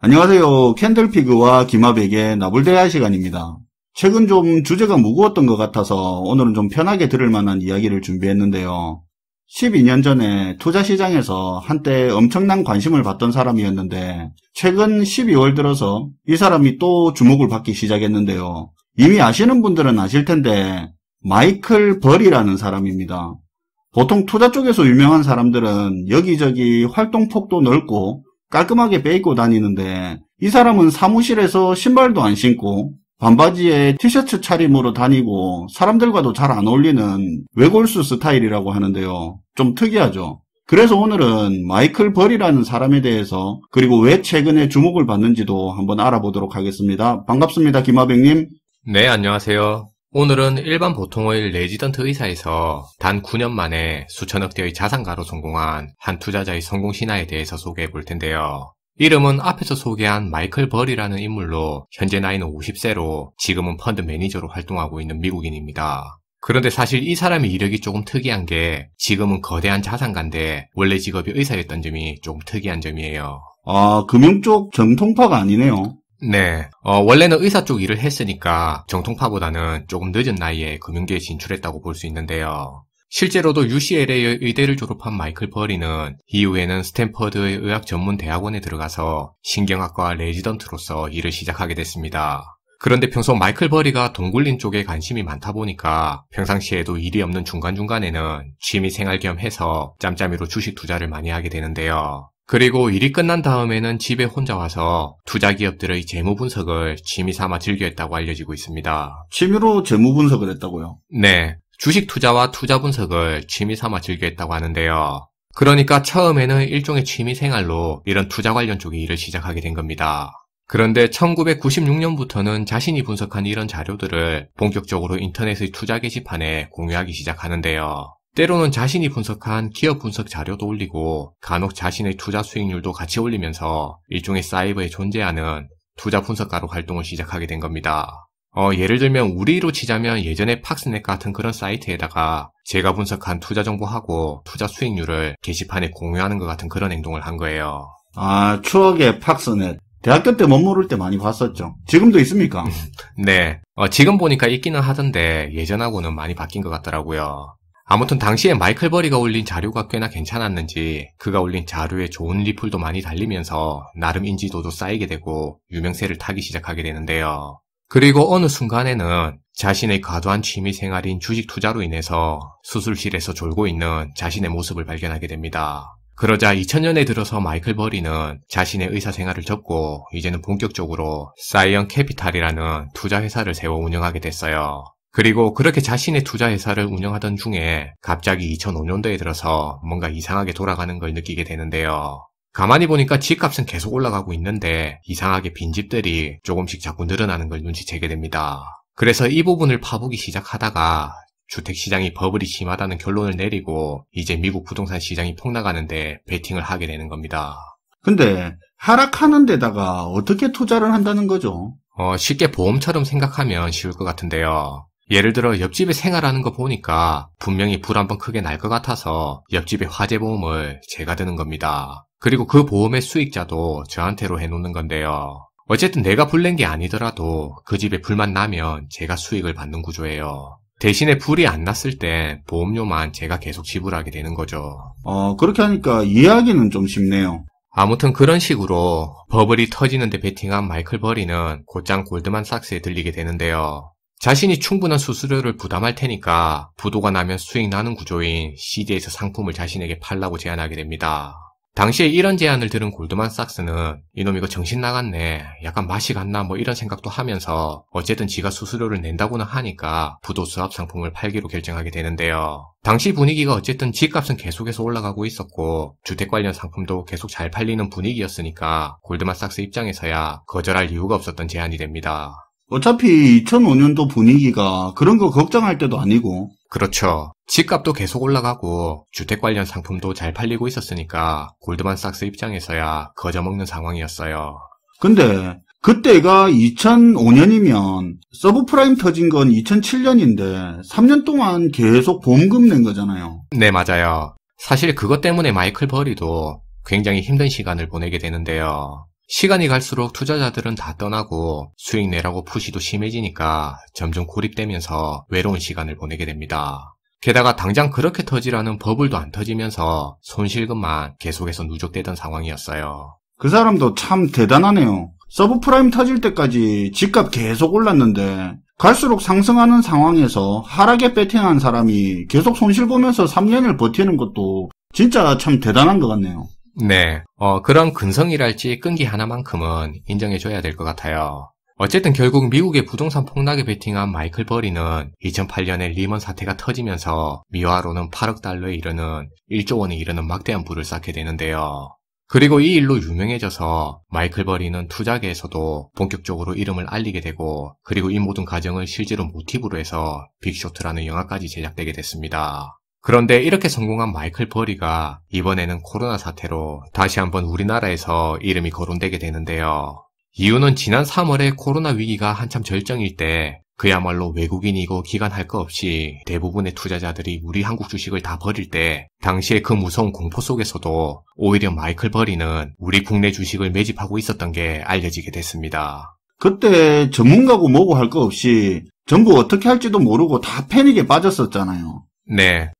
안녕하세요. 캔들피그와 김하백의 나불대화 시간입니다. 최근 좀 주제가 무거웠던 것 같아서 오늘은 좀 편하게 들을 만한 이야기를 준비했는데요. 12년 전에 투자시장에서 한때 엄청난 관심을 받던 사람이었는데 최근 12월 들어서 이 사람이 또 주목을 받기 시작했는데요. 이미 아시는 분들은 아실 텐데 마이클 버리라는 사람입니다. 보통 투자 쪽에서 유명한 사람들은 여기저기 활동폭도 넓고 깔끔하게 빼입고 다니는데 이 사람은 사무실에서 신발도 안 신고 반바지에 티셔츠 차림으로 다니고 사람들과도 잘 안 어울리는 외골수 스타일이라고 하는데요. 좀 특이하죠. 그래서 오늘은 마이클 버리라는 사람에 대해서 그리고 왜 최근에 주목을 받는지도 한번 알아보도록 하겠습니다. 반갑습니다. 김하백님. 네, 안녕하세요. 오늘은 일반 보통의 레지던트 의사에서 단 9년 만에 수천억 대의 자산가로 성공한 한 투자자의 성공 신화에 대해서 소개해 볼 텐데요. 이름은 앞에서 소개한 마이클 버리라는 인물로 현재 나이는 50세로 지금은 펀드 매니저로 활동하고 있는 미국인입니다. 그런데 사실 이 사람의 이력이 조금 특이한 게 지금은 거대한 자산가인데 원래 직업이 의사였던 점이 조금 특이한 점이에요. 아, 금융 쪽 정통파가 아니네요. 네, 원래는 의사 쪽 일을 했으니까 정통파보다는 조금 늦은 나이에 금융계에 진출했다고 볼 수 있는데요. 실제로도 UCLA의 의대를 졸업한 마이클 버리는 이후에는 스탠퍼드의 의학 전문 대학원에 들어가서 신경학과 레지던트로서 일을 시작하게 됐습니다. 그런데 평소 마이클 버리가 돈 굴린 쪽에 관심이 많다 보니까 평상시에도 일이 없는 중간중간에는 취미생활 겸 해서 짬짬이로 주식 투자를 많이 하게 되는데요. 그리고 일이 끝난 다음에는 집에 혼자 와서 투자기업들의 재무 분석을 취미삼아 즐겨했다고 알려지고 있습니다. 취미로 재무 분석을 했다고요? 네, 주식 투자와 투자 분석을 취미삼아 즐겨했다고 하는데요. 그러니까 처음에는 일종의 취미생활로 이런 투자 관련 쪽의 일을 시작하게 된 겁니다. 그런데 1996년부터는 자신이 분석한 이런 자료들을 본격적으로 인터넷의 투자 게시판에 공유하기 시작하는데요. 때로는 자신이 분석한 기업 분석 자료도 올리고 간혹 자신의 투자 수익률도 같이 올리면서 일종의 사이버에 존재하는 투자 분석가로 활동을 시작하게 된 겁니다. 예를 들면 우리로 치자면 예전에 팍스넷 같은 그런 사이트에다가 제가 분석한 투자 정보하고 투자 수익률을 게시판에 공유하는 것 같은 그런 행동을 한 거예요. 아, 추억의 팍스넷. 대학교 때 멋모를 때 많이 봤었죠. 지금도 있습니까? 네, 지금 보니까 있기는 하던데 예전하고는 많이 바뀐 것 같더라고요. 아무튼 당시에 마이클 버리가 올린 자료가 꽤나 괜찮았는지 그가 올린 자료에 좋은 리플도 많이 달리면서 나름 인지도도 쌓이게 되고 유명세를 타기 시작하게 되는데요. 그리고 어느 순간에는 자신의 과도한 취미생활인 주식 투자로 인해서 수술실에서 졸고 있는 자신의 모습을 발견하게 됩니다. 그러자 2000년에 들어서 마이클 버리는 자신의 의사생활을 접고 이제는 본격적으로 사이언 캐피탈이라는 투자회사를 세워 운영하게 됐어요. 그리고 그렇게 자신의 투자회사를 운영하던 중에 갑자기 2005년도에 들어서 뭔가 이상하게 돌아가는 걸 느끼게 되는데요. 가만히 보니까 집값은 계속 올라가고 있는데 이상하게 빈집들이 조금씩 자꾸 늘어나는 걸 눈치채게 됩니다. 그래서 이 부분을 파보기 시작하다가 주택시장이 버블이 심하다는 결론을 내리고 이제 미국 부동산 시장이 폭락하는데 베팅을 하게 되는 겁니다. 근데 하락하는 데다가 어떻게 투자를 한다는 거죠? 쉽게 보험처럼 생각하면 쉬울 것 같은데요. 예를 들어 옆집에 생활하는 거 보니까 분명히 불 한번 크게 날 것 같아서 옆집에 화재보험을 제가 드는 겁니다. 그리고 그 보험의 수익자도 저한테로 해놓는 건데요. 어쨌든 내가 불 낸 게 아니더라도 그 집에 불만 나면 제가 수익을 받는 구조예요. 대신에 불이 안 났을 때 보험료만 제가 계속 지불하게 되는 거죠. 그렇게 하니까 이해하기는 좀 쉽네요. 아무튼 그런 식으로 버블이 터지는데 베팅한 마이클 버리는 곧장 골드만삭스에 들리게 되는데요. 자신이 충분한 수수료를 부담할 테니까 부도가 나면 수익 나는 구조인 CD에서 상품을 자신에게 팔라고 제안하게 됩니다. 당시에 이런 제안을 들은 골드만삭스는 이놈 이거 정신 나갔네, 약간 맛이 갔나 뭐 이런 생각도 하면서 어쨌든 지가 수수료를 낸다고는 하니까 부도 수합 상품을 팔기로 결정하게 되는데요. 당시 분위기가 어쨌든 집값은 계속해서 올라가고 있었고 주택 관련 상품도 계속 잘 팔리는 분위기였으니까 골드만삭스 입장에서야 거절할 이유가 없었던 제안이 됩니다. 어차피 2005년도 분위기가 그런 거 걱정할 때도 아니고. 그렇죠. 집값도 계속 올라가고 주택 관련 상품도 잘 팔리고 있었으니까 골드만삭스 입장에서야 거저먹는 상황이었어요. 근데 그때가 2005년이면 서브프라임 터진 건 2007년인데 3년 동안 계속 보험금 낸 거잖아요. 네, 맞아요. 사실 그것 때문에 마이클 버리도 굉장히 힘든 시간을 보내게 되는데요. 시간이 갈수록 투자자들은 다 떠나고 수익 내라고 푸시도 심해지니까 점점 고립되면서 외로운 시간을 보내게 됩니다. 게다가 당장 그렇게 터지라는 버블도 안 터지면서 손실금만 계속해서 누적되던 상황이었어요. 그 사람도 참 대단하네요. 서브프라임 터질 때까지 집값 계속 올랐는데 갈수록 상승하는 상황에서 하락에 베팅한 사람이 계속 손실 보면서 3년을 버티는 것도 진짜 참 대단한 것 같네요. 네, 그런 근성이랄지 끈기 하나만큼은 인정해줘야 될 것 같아요. 어쨌든 결국 미국의 부동산 폭락에 베팅한 마이클 버리는 2008년에 리먼 사태가 터지면서 미화로는 8억 달러에 이르는 1조 원에 이르는 막대한 부를 쌓게 되는데요. 그리고 이 일로 유명해져서 마이클 버리는 투자계에서도 본격적으로 이름을 알리게 되고, 그리고 이 모든 과정을 실제로 모티브로 해서 빅쇼트라는 영화까지 제작되게 됐습니다. 그런데 이렇게 성공한 마이클 버리가 이번에는 코로나 사태로 다시 한번 우리나라에서 이름이 거론되게 되는데요. 이유는 지난 3월에 코로나 위기가 한참 절정일 때 그야말로 외국인이고 기관할 거 없이 대부분의 투자자들이 우리 한국 주식을 다 버릴 때, 당시에 그 무서운 공포 속에서도 오히려 마이클 버리는 우리 국내 주식을 매집하고 있었던 게 알려지게 됐습니다. 그때 전문가고 뭐고 할 거 없이 전부 어떻게 할지도 모르고 다 패닉에 빠졌었잖아요. 네.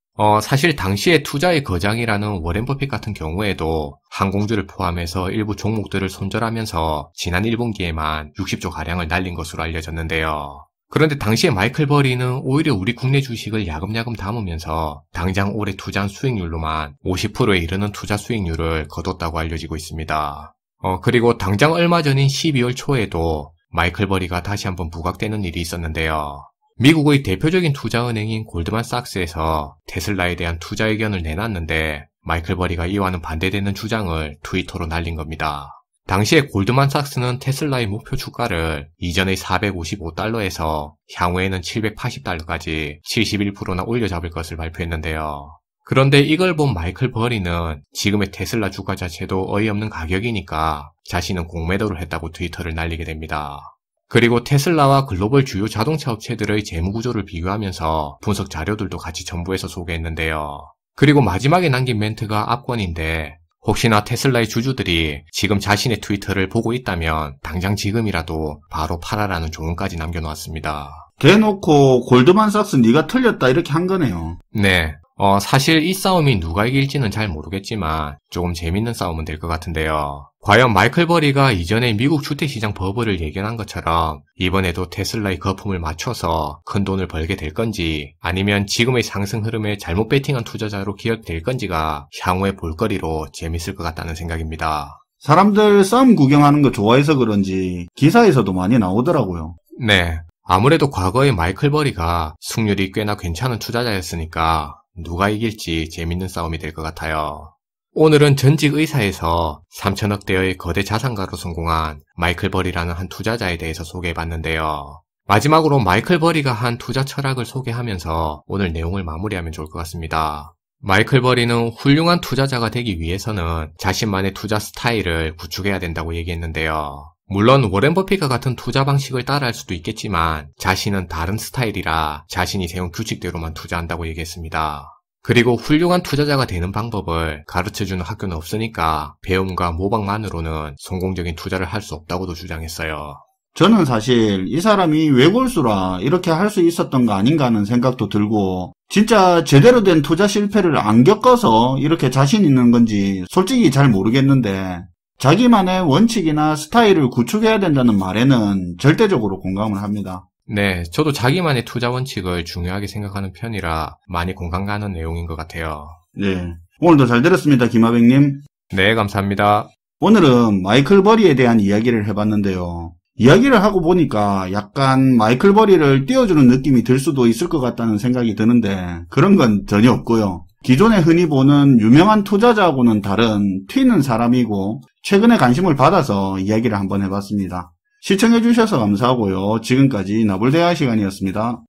사실 당시에 투자의 거장이라는 워렌 버핏 같은 경우에도 항공주를 포함해서 일부 종목들을 손절하면서 지난 1분기에만 60조 가량을 날린 것으로 알려졌는데요. 그런데 당시에 마이클 버리는 오히려 우리 국내 주식을 야금야금 담으면서 당장 올해 투자한 수익률로만 50%에 이르는 투자 수익률을 거뒀다고 알려지고 있습니다. 그리고 당장 얼마 전인 12월 초에도 마이클 버리가 다시 한번 부각되는 일이 있었는데요. 미국의 대표적인 투자은행인 골드만삭스에서 테슬라에 대한 투자 의견을 내놨는데 마이클 버리가 이와는 반대되는 주장을 트위터로 날린 겁니다. 당시에 골드만삭스는 테슬라의 목표 주가를 이전의 455달러에서 향후에는 780달러까지 71%나 올려잡을 것을 발표했는데요. 그런데 이걸 본 마이클 버리는 지금의 테슬라 주가 자체도 어이없는 가격이니까 자신은 공매도를 했다고 트위터를 날리게 됩니다. 그리고 테슬라와 글로벌 주요 자동차 업체들의 재무구조를 비교하면서 분석 자료들도 같이 첨부해서 소개했는데요. 그리고 마지막에 남긴 멘트가 압권인데, 혹시나 테슬라의 주주들이 지금 자신의 트위터를 보고 있다면 당장 지금이라도 바로 팔아라는 조언까지 남겨놓았습니다. 대놓고 골드만삭스 네가 틀렸다 이렇게 한 거네요. 네. 사실 이 싸움이 누가 이길지는 잘 모르겠지만 조금 재밌는 싸움은 될 것 같은데요. 과연 마이클 버리가 이전에 미국 주택시장 버블을 예견한 것처럼 이번에도 테슬라의 거품을 맞춰서 큰 돈을 벌게 될 건지, 아니면 지금의 상승 흐름에 잘못 베팅한 투자자로 기억될 건지가 향후의 볼거리로 재밌을 것 같다는 생각입니다. 사람들 싸움 구경하는 거 좋아해서 그런지 기사에서도 많이 나오더라고요. 네. 아무래도 과거에 마이클 버리가 승률이 꽤나 괜찮은 투자자였으니까 누가 이길지 재밌는 싸움이 될 것 같아요. 오늘은 전직 의사에서 3천억대의 거대 자산가로 성공한 마이클 버리라는 한 투자자에 대해서 소개해봤는데요. 마지막으로 마이클 버리가 한 투자 철학을 소개하면서 오늘 내용을 마무리하면 좋을 것 같습니다. 마이클 버리는 훌륭한 투자자가 되기 위해서는 자신만의 투자 스타일을 구축해야 된다고 얘기했는데요. 물론 워렌 버핏과 같은 투자 방식을 따라할 수도 있겠지만 자신은 다른 스타일이라 자신이 세운 규칙대로만 투자한다고 얘기했습니다. 그리고 훌륭한 투자자가 되는 방법을 가르쳐주는 학교는 없으니까 배움과 모방만으로는 성공적인 투자를 할 수 없다고도 주장했어요. 저는 사실 이 사람이 외골수라 이렇게 할 수 있었던 거 아닌가 하는 생각도 들고, 진짜 제대로 된 투자 실패를 안 겪어서 이렇게 자신 있는 건지 솔직히 잘 모르겠는데, 자기만의 원칙이나 스타일을 구축해야 된다는 말에는 절대적으로 공감을 합니다. 네, 저도 자기만의 투자 원칙을 중요하게 생각하는 편이라 많이 공감 가는 내용인 것 같아요. 네, 오늘도 잘 들었습니다, 김하백님. 네, 감사합니다. 오늘은 마이클 버리에 대한 이야기를 해봤는데요. 이야기를 하고 보니까 약간 마이클 버리를 띄워주는 느낌이 들 수도 있을 것 같다는 생각이 드는데 그런 건 전혀 없고요. 기존에 흔히 보는 유명한 투자자하고는 다른 튀는 사람이고 최근에 관심을 받아서 이야기를 한번 해봤습니다. 시청해주셔서 감사하고요. 지금까지 나불대화 시간이었습니다.